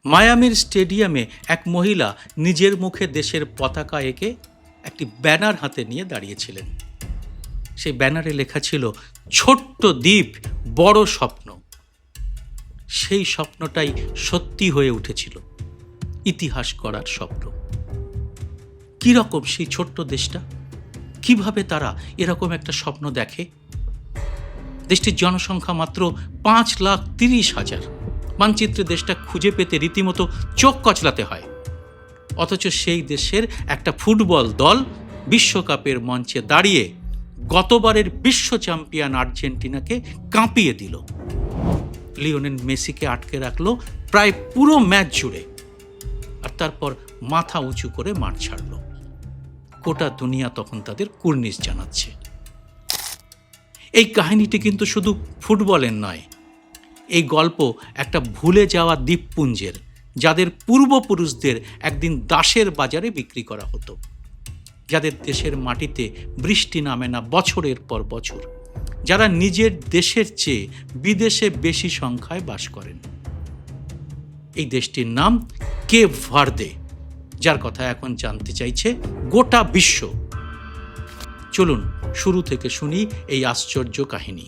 মায়ামির স্টেডিয়ামে এক মহিলা নিজের মুখে দেশের পতাকা এঁকে একটি ব্যানার হাতে নিয়ে দাঁড়িয়েছিলেন। সেই ব্যানারে লেখা ছিল, ছোট্ট দ্বীপ, বড় স্বপ্ন। সেই স্বপ্নটাই সত্যি হয়ে উঠেছিল, ইতিহাস গড়ার স্বপ্ন। কিরকম সেই ছোট্ট দেশটা, কিভাবে তারা এরকম একটা স্বপ্ন দেখে? দেশটির জনসংখ্যা মাত্র 5,30,000। মানচিত্রে দেশটা খুঁজে পেতে রীতিমতো চোখ কচলাতে হয়। অথচ সেই দেশের একটা ফুটবল দল বিশ্বকাপের মঞ্চে দাঁড়িয়ে গতবারের বিশ্ব চ্যাম্পিয়ন আর্জেন্টিনাকে কাঁপিয়ে দিল। লিওনেল মেসিকে আটকে রাখলো প্রায় পুরো ম্যাচ জুড়ে, আর তারপর মাথা উঁচু করে মাঠ ছাড়ল। গোটা দুনিয়া তখন তাদের কুর্নিশ জানাচ্ছে। এই কাহিনীটি কিন্তু শুধু ফুটবলের নয়, এই গল্প একটা ভুলে যাওয়া দ্বীপপুঞ্জের, যাদের পূর্বপুরুষদের একদিন দাসের বাজারে বিক্রি করা হতো, যাদের দেশের মাটিতে বৃষ্টি নামে না বছরের পর বছর, যারা নিজের দেশের চেয়ে বিদেশে বেশি সংখ্যায় বাস করেন। এই দেশটির নাম কেপ ভার্দে, যার কথা এখন জানতে চাইছে গোটা বিশ্ব। চলুন শুরু থেকে শুনি এই আশ্চর্য কাহিনী।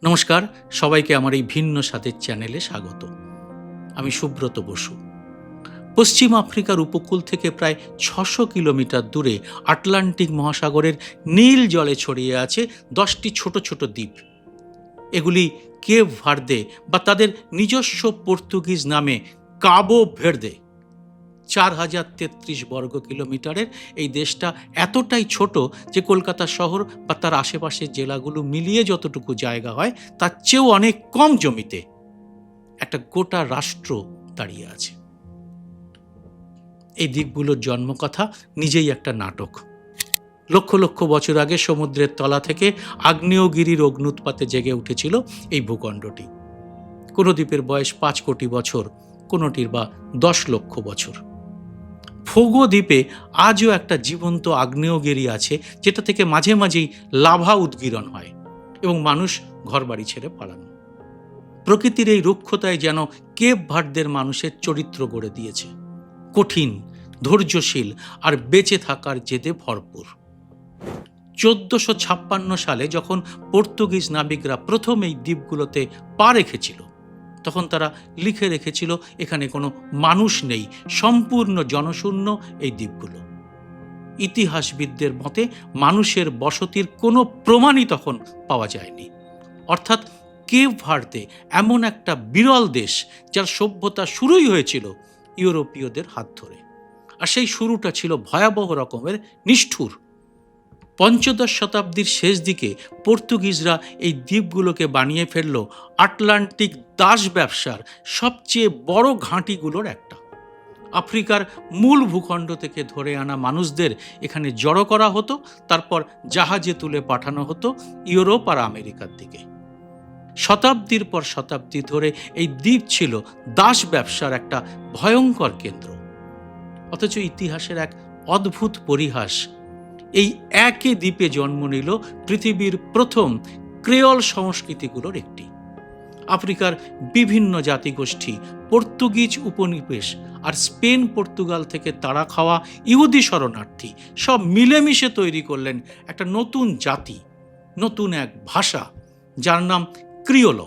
নমস্কার, সবাইকে আমার এই ভিন্ন স্বাদের চ্যানেলে স্বাগত। আমি সুব্রত বসু। পশ্চিম আফ্রিকার উপকূল থেকে প্রায় 600 কিলোমিটার দূরে আটলান্টিক মহাসাগরের নীল জলে ছড়িয়ে আছে 10টি ছোট ছোট দ্বীপ। এগুলি কেপ ভার্দে বা তাদের নিজস্ব পর্তুগিজ নামে কাবো ভের্দে। 4033 বর্গ কিলোমিটারের এই দেশটা এতটাই ছোট যে কলকাতা শহর বা তার আশেপাশের জেলাগুলো মিলিয়ে যতটুকু জায়গা হয় তার চেয়েও অনেক কম জমিতে একটা গোটা রাষ্ট্র দাঁড়িয়ে আছে। এই দ্বীপগুলোর জন্মকথা নিজেই একটা নাটক। লক্ষ লক্ষ বছর আগে সমুদ্রের তলা থেকে আগ্নেয়গিরির অগ্ন্যুৎপাতে জেগে উঠেছিল এই ভূখণ্ডটি। কোনো দ্বীপের বয়স 5 কোটি বছর, কোনোটির বা 10 লক্ষ বছর। ফোগো দ্বীপে আজও একটা জীবন্ত আগ্নেয়গিরি আছে, যেটা থেকে মাঝে মাঝেই লাভা উদগীরণ হয় এবং মানুষ ঘরবাড়ি ছেড়ে পালানো। প্রকৃতির এই রুক্ষতায় যেন কেপ ভার্দের মানুষের চরিত্র গড়ে দিয়েছে, কঠিন, ধৈর্যশীল আর বেঁচে থাকার জেদে ভরপুর। 1456 সালে যখন পর্তুগিজ নাবিকরা প্রথম এই দ্বীপগুলোতে পা রেখেছিল, তখন তারা লিখে রেখেছিল এখানে কোনো মানুষ নেই, সম্পূর্ণ জনশূন্য এই দ্বীপগুলো। ইতিহাসবিদদের মতে মানুষের বসতির কোনো প্রমাণই তখন পাওয়া যায়নি। অর্থাৎ কেপ ভার্দে এমন একটা বিরল দেশ যার সভ্যতা শুরুই হয়েছিল ইউরোপীয়দের হাত ধরে, আর সেই শুরুটা ছিল ভয়াবহ রকমের নিষ্ঠুর। 15 শতাব্দীর শেষ দিকে পর্তুগিজরা এই দ্বীপগুলোকে বানিয়ে ফেলল আটলান্টিক দাস ব্যবসার সবচেয়ে বড় ঘাঁটিগুলোর একটা। আফ্রিকার মূল ভূখণ্ড থেকে ধরে আনা মানুষদের এখানে জড়ো করা হতো, তারপর জাহাজে তুলে পাঠানো হতো ইউরোপ আর আমেরিকার দিকে। শতাব্দীর পর শতাব্দী ধরে এই দ্বীপ ছিল দাস ব্যবসার একটা ভয়ঙ্কর কেন্দ্র। অথচ ইতিহাসের এক অদ্ভুত পরিহাস, এই একই দ্বীপে জন্ম নিল পৃথিবীর প্রথম ক্রেওল সংস্কৃতিগুলোর একটি। আফ্রিকার বিভিন্ন জাতিগোষ্ঠী, পর্তুগিজ উপনিবেশ আর স্পেন পর্তুগাল থেকে তাড়া খাওয়া ইহুদি শরণার্থী সব মিলেমিশে তৈরি করলেন একটা নতুন জাতি, নতুন এক ভাষা, যার নাম ক্রিওলো।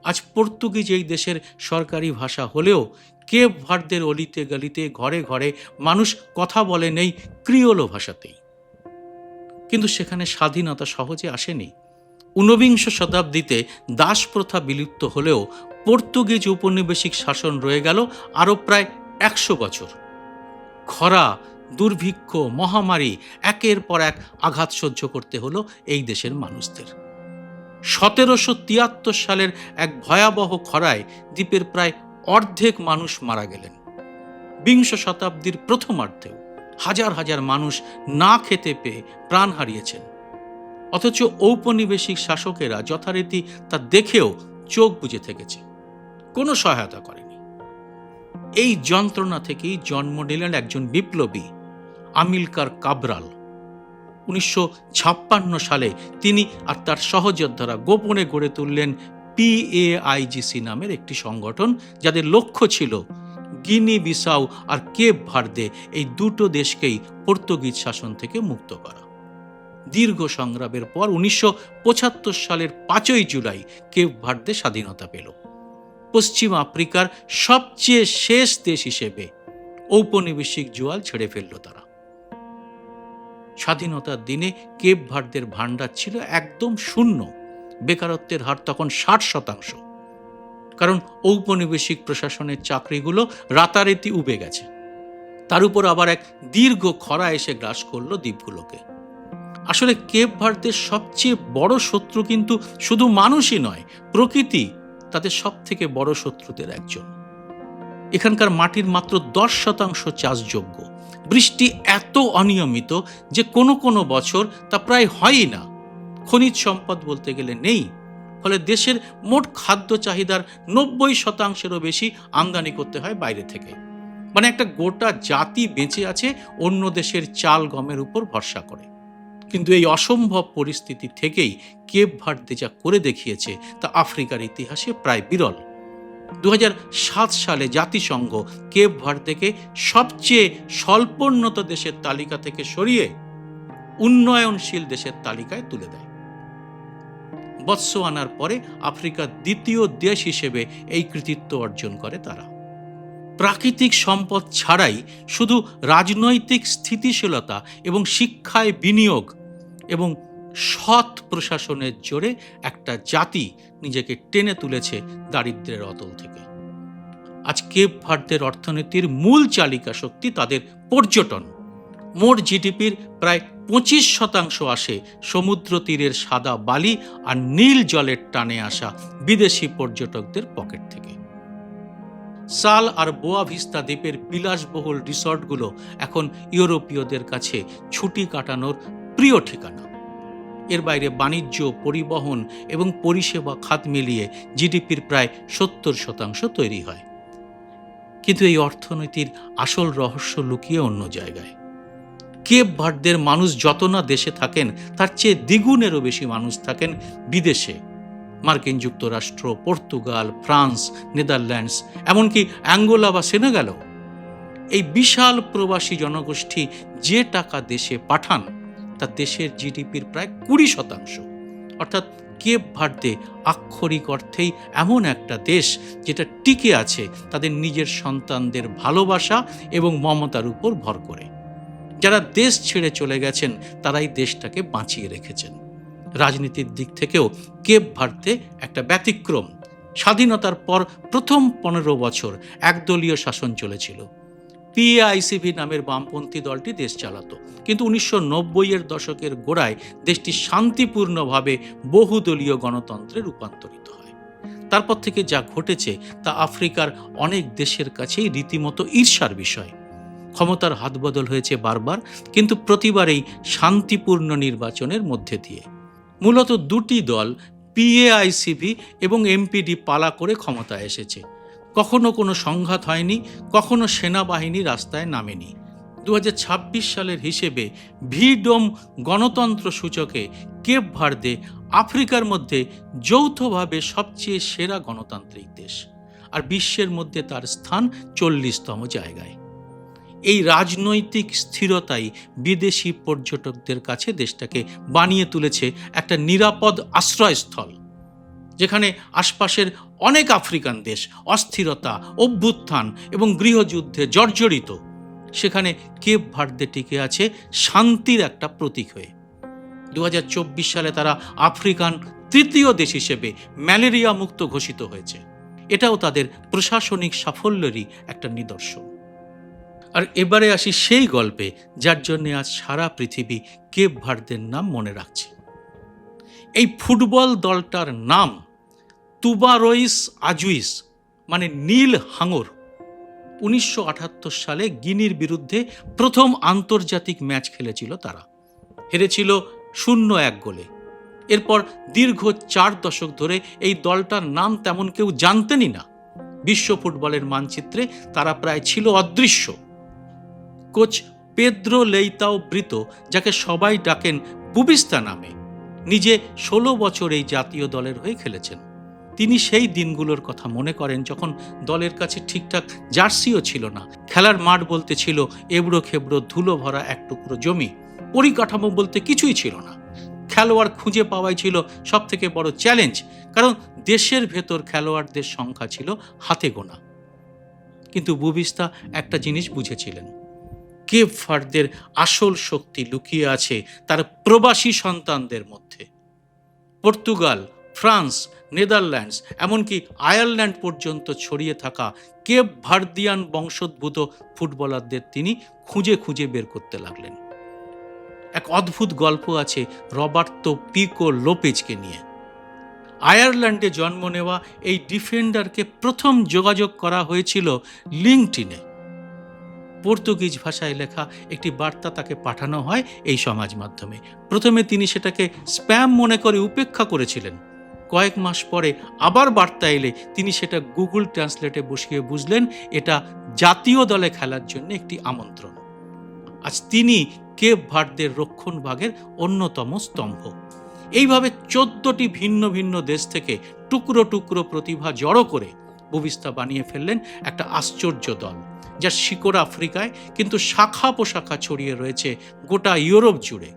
আজ পর্তুগিজ এই দেশের সরকারি ভাষা হলেও কেপ ভার্দের অলিতে গলিতে ঘরে ঘরে মানুষ কথা বলেন এই ক্রিওলো ভাষাতেই। কিন্তু সেখানে স্বাধীনতা সহজে আসেনি। 19বিংশ শতাব্দীতে দাস প্রথা বিলুপ্ত হলেও পর্তুগিজ উপনিবেশিক শাসন রয়ে গেল আরও প্রায় 100 বছর। খরা, দুর্ভিক্ষ, মহামারী, একের পর এক আঘাত সহ্য করতে হলো এই দেশের মানুষদের। 1773 সালের এক ভয়াবহ খরায় দ্বীপের প্রায় অর্ধেক মানুষ মারা গেলেন। বিংশ শতাব্দীর প্রথমার্ধেও হাজার হাজার মানুষ না খেতে পেয়ে প্রাণ হারিয়েছেন। অথচ ঔপনিবেশিক শাসকেরা যথারীতি তা দেখেও চোখ বুজে থেকেছে, কোনো সহায়তা করেনি। এই যন্ত্রণা থেকেই জন্ম নিলেন একজন বিপ্লবী, আমিলকার কাব্রাল। 1956 সালে তিনি আর তার সহযোদ্ধারা গোপনে গড়ে তুললেন PAIGC নামের একটি সংগঠন, যাদের লক্ষ্য ছিল গিনি বিসাউ আর কেপ ভার্দে এই দুটো দেশকেই পর্তুগিজ শাসন থেকে মুক্ত করা। দীর্ঘ সংগ্রামের পর 1975 সালের 5ই জুলাই কেপ ভার্দে স্বাধীনতা পেল। পশ্চিম আফ্রিকার সবচেয়ে শেষ দেশ হিসেবে ঔপনিবেশিক জোয়াল ছেড়ে ফেলল তারা। স্বাধীনতার দিনে কেপ ভার্দের ভান্ডার ছিল একদম শূন্য, বেকারত্বের হার তখন 60%, কারণ ঔপনিবেশিক প্রশাসনের চাকরিগুলো রাতারাতি উবে গেছে। তার উপর আবার এক দীর্ঘ খরা এসে গ্রাস করল দ্বীপগুলোকে। আসলে কেপ ভার্দের সবচেয়ে বড় শত্রু কিন্তু শুধু মানুষই নয়, প্রকৃতি তাদের সব থেকে বড় শত্রুদের একজন। এখানকার মাটির মাত্র 10% চাষযোগ্য, বৃষ্টি এত অনিয়মিত যে কোনো কোনো বছর তা প্রায় হয়ই না, খনিজ সম্পদ বলতে গেলে নেই। ফলে দেশের মোট খাদ্য চাহিদার 90%-এরও বেশি আমদানি করতে হয় বাইরে থেকে। মানে একটা গোটা জাতি বেঁচে আছে অন্য দেশের চাল গমের উপর ভরসা করে। কিন্তু এই অসম্ভব পরিস্থিতি থেকেই কেপ ভার্দে যা করে দেখিয়েছে তা আফ্রিকার ইতিহাসে প্রায় বিরল। 2007 সালে জাতিসংঘ কেপ ভার্দেকে সবচেয়ে স্বল্পোন্নত দেশের তালিকা থেকে সরিয়ে উন্নয়নশীল দেশের তালিকায় তুলে দেয়। বতসোয়ানার পরে আফ্রিকার দ্বিতীয় দেশ হিসেবে এই কৃতিত্ব অর্জন করে তারা। প্রাকৃতিক সম্পদ ছাড়াই শুধু রাজনৈতিক স্থিতিশীলতা এবং শিক্ষায় বিনিয়োগ এবং সৎ প্রশাসনের জোরে একটা জাতি নিজেকে টেনে তুলেছে দারিদ্র্যের অতল থেকে। আজ কেপ ভার্দের অর্থনীতির মূল চালিকা শক্তি তাদের পর্যটন। মোট জিডিপির প্রায় 25% আসে সমুদ্র তীরের সাদা বালি আর নীল জলের টানে আসা বিদেশি পর্যটকদের পকেট থেকে। সাল আর বোয়া ভিস্তা দ্বীপের বিলাসবহুল রিসর্টগুলো এখন ইউরোপীয়দের কাছে ছুটি কাটানোর প্রিয় ঠিকানা। এর বাইরে বাণিজ্য, পরিবহন এবং পরিষেবা খাত মিলিয়ে জিডিপির প্রায় 70% তৈরি হয়। কিন্তু এই অর্থনীতির আসল রহস্য লুকিয়ে অন্য জায়গায়। কেপ ভার্দের মানুষ যত না দেশে থাকেন তার চেয়ে দ্বিগুণেরও বেশি মানুষ থাকেন বিদেশে। মার্কিন যুক্তরাষ্ট্র, পর্তুগাল, ফ্রান্স, নেদারল্যান্ডস, এমনকি অ্যাঙ্গোলা বা সেনেগালও। এই বিশাল প্রবাসী জনগোষ্ঠী যে টাকা দেশে পাঠান তা দেশের জিডিপির প্রায় 20%। অর্থাৎ কেপ ভার্দে আক্ষরিক অর্থেই এমন একটা দেশ যেটা টিকে আছে তাদের নিজের সন্তানদের ভালোবাসা এবং মমতার উপর ভর করে। যারা দেশ ছেড়ে চলে গেছেন তারাই দেশটাকে বাঁচিয়ে রেখেছেন। রাজনীতির দিক থেকেও কেপ ভার্দে একটা ব্যতিক্রম। স্বাধীনতার পর প্রথম 15 বছর একদলীয় শাসন চলেছিল। PAICV নামের বামপন্থী দলটি দেশ চালাতো, কিন্তু 1990-এর দশকের গোড়ায় দেশটি শান্তিপূর্ণভাবে বহুদলীয় গণতন্ত্রে রূপান্তরিত হয়। তারপর থেকে যা ঘটেছে তা আফ্রিকার অনেক দেশের কাছেই রীতিমতো ঈর্ষার বিষয়। ক্ষমতার হাতবদল হয়েছে বারবার, কিন্তু প্রতিবারেই শান্তিপূর্ণ নির্বাচনের মধ্যে দিয়ে। মূলত দুটি দল, PAICV এবং MPD, পালা করে ক্ষমতায় এসেছে। কখনো কোনো সংঘাত হয়নি, কখনো সেনাবাহিনী রাস্তায় নামেনি। 2026 সালের হিসেবে ভিডোম গণতন্ত্র সূচকে কেপ ভার্দে আফ্রিকার মধ্যে যৌথভাবে সবচেয়ে সেরা গণতান্ত্রিক দেশ, আর বিশ্বের মধ্যে তার স্থান 40তম জায়গায়। এই রাজনৈতিক স্থিরতাই বিদেশি পর্যটকদের কাছে দেশটাকে বানিয়ে তুলেছে একটা নিরাপদ আশ্রয়স্থল, যেখানে আশপাশের অনেক আফ্রিকান দেশ অস্থিরতা, অভ্যুত্থান এবং গৃহযুদ্ধে জর্জরিত। সেখানে কেপ ভার্দে টিকে আছে শান্তির একটা প্রতীক হয়ে। 2024 সালে তারা আফ্রিকান তৃতীয় দেশ হিসেবে ম্যালেরিয়া মুক্ত ঘোষিত হয়েছে। এটাও তাদের প্রশাসনিক সাফল্যেরই একটা নিদর্শন। আর এবারে আসি সেই গল্পে যার জন্য আজ সারা পৃথিবী কেপ ভার্দের নাম মনে রাখছে। এই ফুটবল দলটার নাম তুবারোইস আজুইস, মানে নীল হাঙর। 1978 সালে গিনির বিরুদ্ধে প্রথম আন্তর্জাতিক ম্যাচ খেলেছিল তারা। হেরেছিল 0-1 গোলে। এরপর দীর্ঘ 4 দশক ধরে এই দলটার নাম তেমন কেউ জানতেনই না। বিশ্ব ফুটবলের মানচিত্রে তারা প্রায় ছিল অদৃশ্য। কোচ পেদ্রো লেইতাও ব্রিতো, যাকে সবাই ডাকেন বুবিস্তা নামে, নিজে 16 বছর এই জাতীয় দলের হয়ে খেলেছেন। তিনি সেই দিনগুলোর কথা মনে করেন যখন দলের কাছে ঠিকঠাক জার্সিও ছিল না, খেলার মাঠ বলতে ছিল এবড়ো খেবড়ো ধুলো ভরা এক টুকরো জমি, পরিকাঠামো বলতে কিছুই ছিল না। খেলোয়াড় খুঁজে পাওয়াই ছিল সব থেকে বড় চ্যালেঞ্জ, কারণ দেশের ভেতর খেলোয়াড়দের সংখ্যা ছিল হাতে গোনা। কিন্তু বুবিস্তা একটা জিনিস বুঝেছিলেন, কেপ ভার্দের আসল শক্তি লুকিয়ে আছে তার প্রবাসী সন্তানদের মধ্যে। পর্তুগাল, ফ্রান্স, নেদারল্যান্ডস, এমনকি আয়ারল্যান্ড পর্যন্ত ছড়িয়ে থাকা কেপ ভার্দিয়ান বংশোদ্ভূত ফুটবলারদের তিনি খুঁজে খুঁজে বের করতে লাগলেন। এক অদ্ভুত গল্প আছে রবার্তো পিকো লোপেজকে নিয়ে। আয়ারল্যান্ডে জন্ম নেওয়া এই ডিফেন্ডারকে প্রথম যোগাযোগ করা হয়েছিল লিঙ্কডইনে। পর্তুগিজ ভাষায় লেখা একটি বার্তা তাকে পাঠানো হয় এই সমাজ মাধ্যমে। প্রথমে তিনি সেটাকে স্প্যাম মনে করে উপেক্ষা করেছিলেন। কয়েক মাস পরে আবার বার্তা এলে তিনি সেটা গুগল ট্রান্সলেটে বসিয়ে বুঝলেন এটা জাতীয় দলে খেলার জন্য একটি আমন্ত্রণ। আজ তিনি কেপ ভার্দের রক্ষণভাগের অন্যতম স্তম্ভ। এইভাবে 14টি ভিন্ন ভিন্ন দেশ থেকে টুকরো টুকরো প্রতিভা জড়ো করে বুবিস্তা বানিয়ে ফেললেন একটা আশ্চর্য দল, যার শিকড় আফ্রিকায় কিন্তু শাখা পোশাখা ছড়িয়ে রয়েছে গোটা ইউরোপ জুড়ে।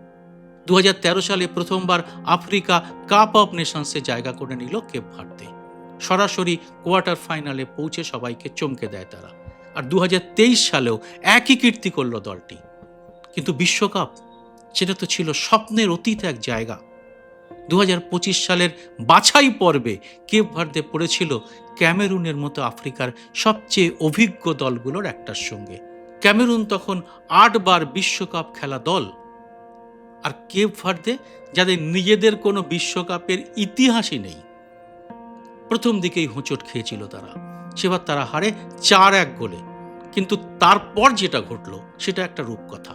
2013 সালে প্রথমবার আফ্রিকা কাপ অফ নেশনসে জায়গা করে নিল কেপ ভার্দে। সরাসরি কোয়ার্টার ফাইনালে পৌঁছে সবাইকে চমকে দেয় তারা। আর 2023 সালেও একই কীর্তি করল দলটি। কিন্তু বিশ্বকাপ, সেটা তো ছিল স্বপ্নের অতীত এক জায়গা। 2025 সালের বাছাই পর্বে কেপ ভার্দে পড়েছিল ক্যামেরুনের মতো আফ্রিকার সবচেয়ে অভিজ্ঞ দলগুলোর একটার সঙ্গে। ক্যামেরুন তখন 8 বার বিশ্বকাপ খেলা দল, আর কেপ ভার্দে যাদের নিজেদের কোনো বিশ্বকাপের ইতিহাসই নেই। প্রথম দিকেই হোঁচট খেয়েছিল তারা, সেবার তারা হারে 4-1 গোলে। কিন্তু তারপর যেটা ঘটল সেটা একটা রূপকথা।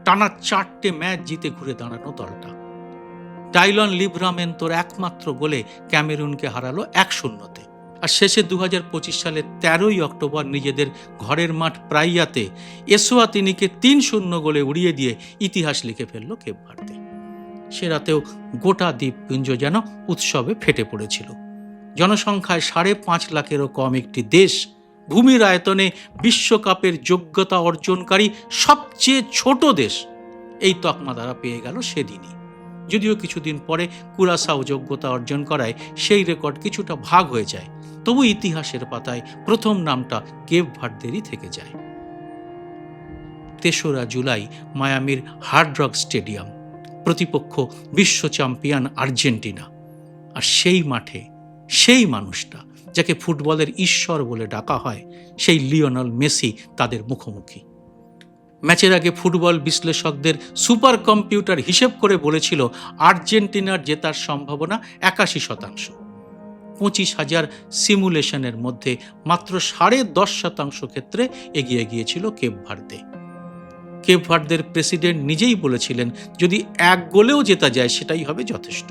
টানা 4টে ম্যাচ জিতে ঘুরে দাঁড়ানো দলটা। ডাইলন লিব্রামেন্তোর একমাত্র গোলে ক্যামেরুনকে হারালো 1-0-তে। আর শেষে 2025 সালের 13ই অক্টোবর নিজেদের ঘরের মাঠ প্রাইয়াতে এসওয়াতিনিকে 3-0 গোলে উড়িয়ে দিয়ে ইতিহাস লিখে ফেলল কেপ ভার্দে। সে রাতেও গোটা দ্বীপপুঞ্জ যেন উৎসবে ফেটে পড়েছিল। জনসংখ্যায় 5.5 লাখেরও কম একটি দেশ, ভূমির আয়তনে বিশ্বকাপের যোগ্যতা অর্জনকারী সবচেয়ে ছোট দেশ, এই তকমা তারা পেয়ে গেল সেদিনই। যদিও কিছুদিন পরে কুরাসাও যোগ্যতা অর্জন করায় সেই রেকর্ড কিছুটা ভাগ হয়ে যায়, তবু ইতিহাসের পাতায় প্রথম নামটা কেপ ভার্দেরই থেকে যায়। 3রা জুলাই মায়ামির হার্ড রক স্টেডিয়াম, প্রতিপক্ষ বিশ্ব চ্যাম্পিয়ন আর্জেন্টিনা। আর সেই মাঠে সেই মানুষটা যাকে ফুটবলের ঈশ্বর বলে ডাকা হয়, সেই লিওনেল মেসি তাদের মুখোমুখি। ম্যাচের আগে ফুটবল বিশ্লেষকদের সুপার কম্পিউটার হিসেব করে বলেছিল আর্জেন্টিনার জেতার সম্ভাবনা 81%। 25,000 সিমুলেশনের মধ্যে মাত্র 10.5% ক্ষেত্রে এগিয়ে গিয়েছিল কেপ ভার্দে। কেপ ভার্দের প্রেসিডেন্ট নিজেই বলেছিলেন যদি 1 গোলেও জেতা যায় সেটাই হবে যথেষ্ট।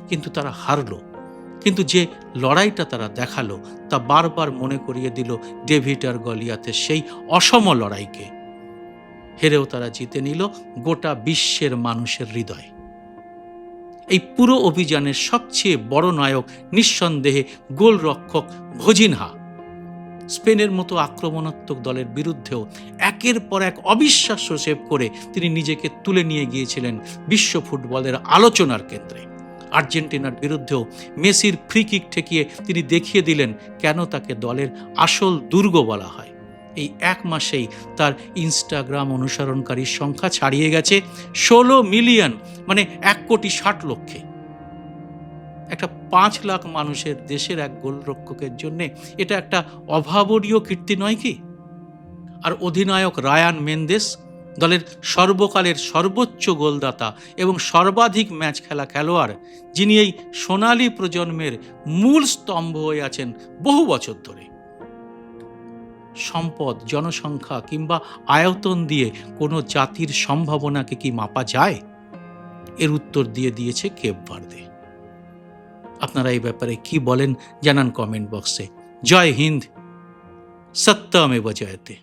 কিন্তু তারা হারল। কিন্তু যে লড়াইটা তারা দেখালো তা বারবার মনে করিয়ে দিল ডেভিড আর গলিয়াথের সেই অসম লড়াইকে। হেরেও তারা জিতে নিল গোটা বিশ্বের মানুষের হৃদয়। এই পুরো অভিযানের সবচেয়ে বড় নায়ক নিঃসন্দেহে গোলরক্ষক ভোজিনহা। স্পেনের মতো আক্রমণাত্মক দলের বিরুদ্ধেও একের পর এক অবিশ্বাস্য সেভ করে তিনি নিজেকে তুলে নিয়ে গিয়েছিলেন বিশ্ব ফুটবলের আলোচনার কেন্দ্রে। আর্জেন্টিনার বিরুদ্ধেও মেসির ফ্রি কিক ঠেকিয়ে তিনি দেখিয়ে দিলেন কেন তাকে দলের আসল দুর্গ বলা হয়। এই 1 মাসেই তার ইনস্টাগ্রাম অনুসরণকারীর সংখ্যা ছাড়িয়ে গেছে 16 মিলিয়ন, মানে 1,60,00,000। একটা 5 লাখ মানুষের দেশের এক গোলরক্ষকের জন্য এটা একটা অভাবনীয় কীর্তি নয় কি? আর অধিনায়ক রায়ান মেন্দেস, দলের সর্বকালের সর্বোচ্চ গোলদাতা এবং সর্বাধিক ম্যাচ খেলা খেলোয়াড়, যিনি এই সোনালী প্রজন্মের মূল স্তম্ভ হয়ে আছেন বহু বছর ধরে। সম্পদ, জনসংখ্যা কিংবা আয়তন দিয়ে কোনো জাতির সম্ভাবনাকে কি মাপা যায়? এর উত্তর দিয়ে দিয়েছে কেপ ভার্দে। আপনারা এই ব্যাপারে কি বলেন জানান কমেন্ট বক্সে। জয় হিন্দ, সত্যমেব জয়তে।